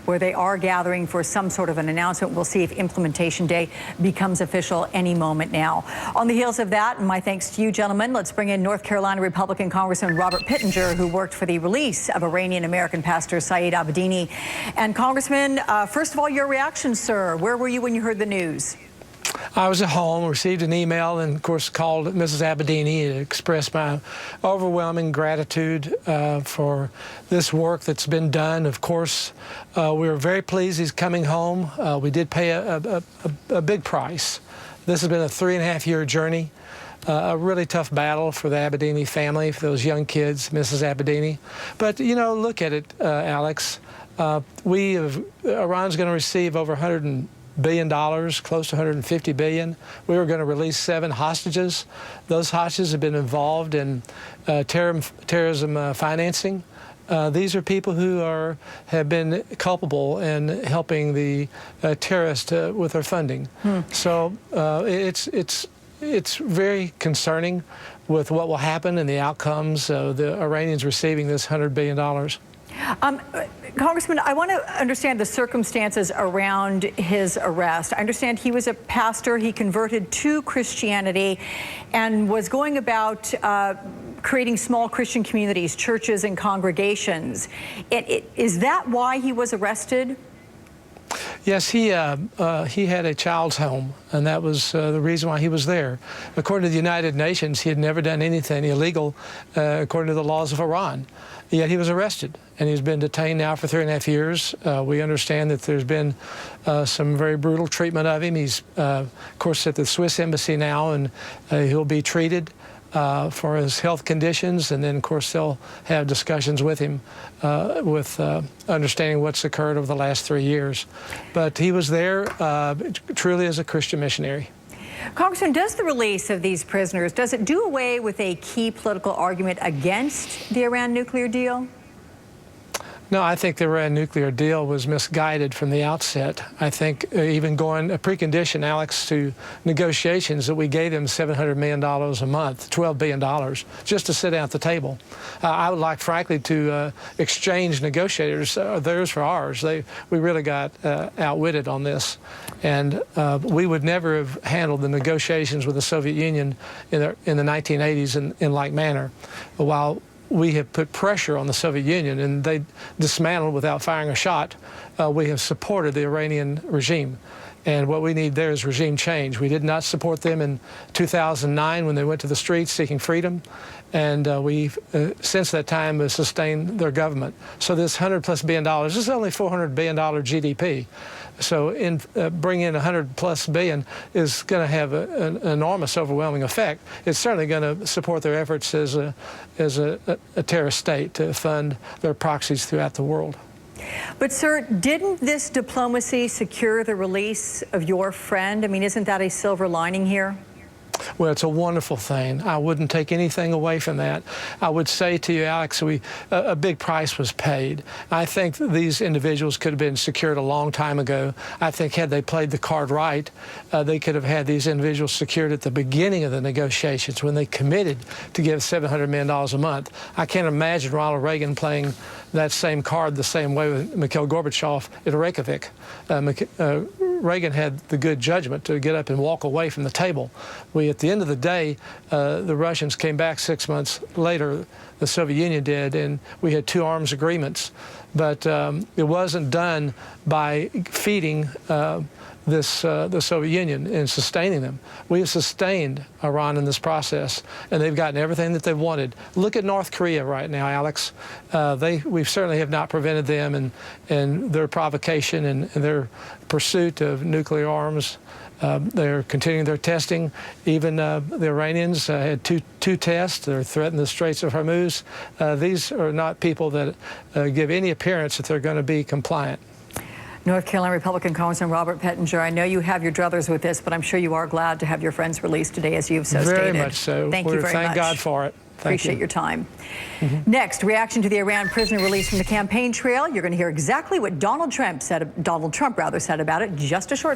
where they are gathering for some sort of an announcement. We'll see if implementation day becomes official any moment now. On the heels of that, and my thanks to you, gentlemen, let's bring in North Carolina Republican Congressman Robert Pittenger, who worked for the release of Iranian-American Pastor Saeed Abedini. And Congressman, first of all, your reaction, sir. Where were you when you heard the news? I was at home, received an email, and of course called Mrs. Abedini to express my overwhelming gratitude for this work that's been done. Of course, we were very pleased he's coming home. We did pay a big price. This has been a 3.5-year journey, a really tough battle for the Abedini family, for those young kids, Mrs. Abedini. But, you know, look at it, Alex. Iran's going to receive over $100 billion, close to $150 billion. We were going to release 7 hostages. Those hostages have been involved in terrorism financing. These are people who have been culpable in helping the terrorists with their funding. So it's very concerning with what will happen and the outcomes of the Iranians receiving this $100 billion. Congressman, I want to understand the circumstances around his arrest. I understand he was a pastor. He converted to Christianity and was going about creating small Christian communities, churches and congregations. Is that why he was arrested? Yes, he had a child's home, and that was the reason why he was there. According to the United Nations, he had never done anything illegal according to the laws of Iran. Yet he was arrested, and he's been detained now for 3.5 years. We understand that there's been some very brutal treatment of him. He's, of course, at the Swiss embassy now, and he'll be treated for his health conditions, and then, of course, they'll have discussions with him with understanding what's occurred over the last 3 years. But he was there truly as a Christian missionary. Congressman, does the release of these prisoners, does it do away with a key political argument against the Iran nuclear deal? No, I think the Iran nuclear deal was misguided from the outset. I think even going a precondition, Alex, to negotiations that we gave them $700 million a month, $12 billion, just to sit down at the table. I would like, frankly, to exchange negotiators, theirs for ours. We really got outwitted on this. And we would never have handled the negotiations with the Soviet Union in the 1980s in like manner. While we have put pressure on the Soviet Union and they dismantled without firing a shot, we have supported the Iranian regime. And what we need there is regime change. We did not support them in 2009 when they went to the streets seeking freedom. And we've, since that time, sustained their government. So this $100+ billion, this is only $400 billion GDP. So bringing in $100+ billion is going to have an enormous, overwhelming effect. It's certainly going to support their efforts as a terrorist state to fund their proxies throughout the world. But, sir, didn't this diplomacy secure the release of your friend? I mean, isn't that a silver lining here? Well, it's a wonderful thing. I wouldn't take anything away from that. I would say to you, Alex, a big price was paid. I think these individuals could have been secured a long time ago. I think had they played the card right, they could have had these individuals secured at the beginning of the negotiations when they committed to give $700 million a month. I can't imagine Ronald Reagan playing that same card the same way with Mikhail Gorbachev at Reykjavik. Reagan had the good judgment to get up and walk away from the table. At the end of the day, the Russians came back 6 months later, the Soviet Union did, and we had 2 arms agreements. But it wasn't done by feeding the Soviet Union and sustaining them. We have sustained Iran in this process, and they've gotten everything that they've wanted. Look at North Korea right now, Alex. We certainly have not prevented them in their provocation and their pursuit of nuclear arms. They're continuing their testing. Even the Iranians had two tests. They're threatening the Straits of Hormuz. These are not people that give any appearance that they're going to be compliant. North Carolina Republican Congressman Robert Pittenger, I know you have your druthers with this, but I'm sure you are glad to have your friends released today, as you've so stated. Very much so. Thank you very much. Thank God for it. Appreciate your time. Next, reaction to the Iran prisoner release from the campaign trail. You're going to hear exactly what Donald Trump said about it just a short time.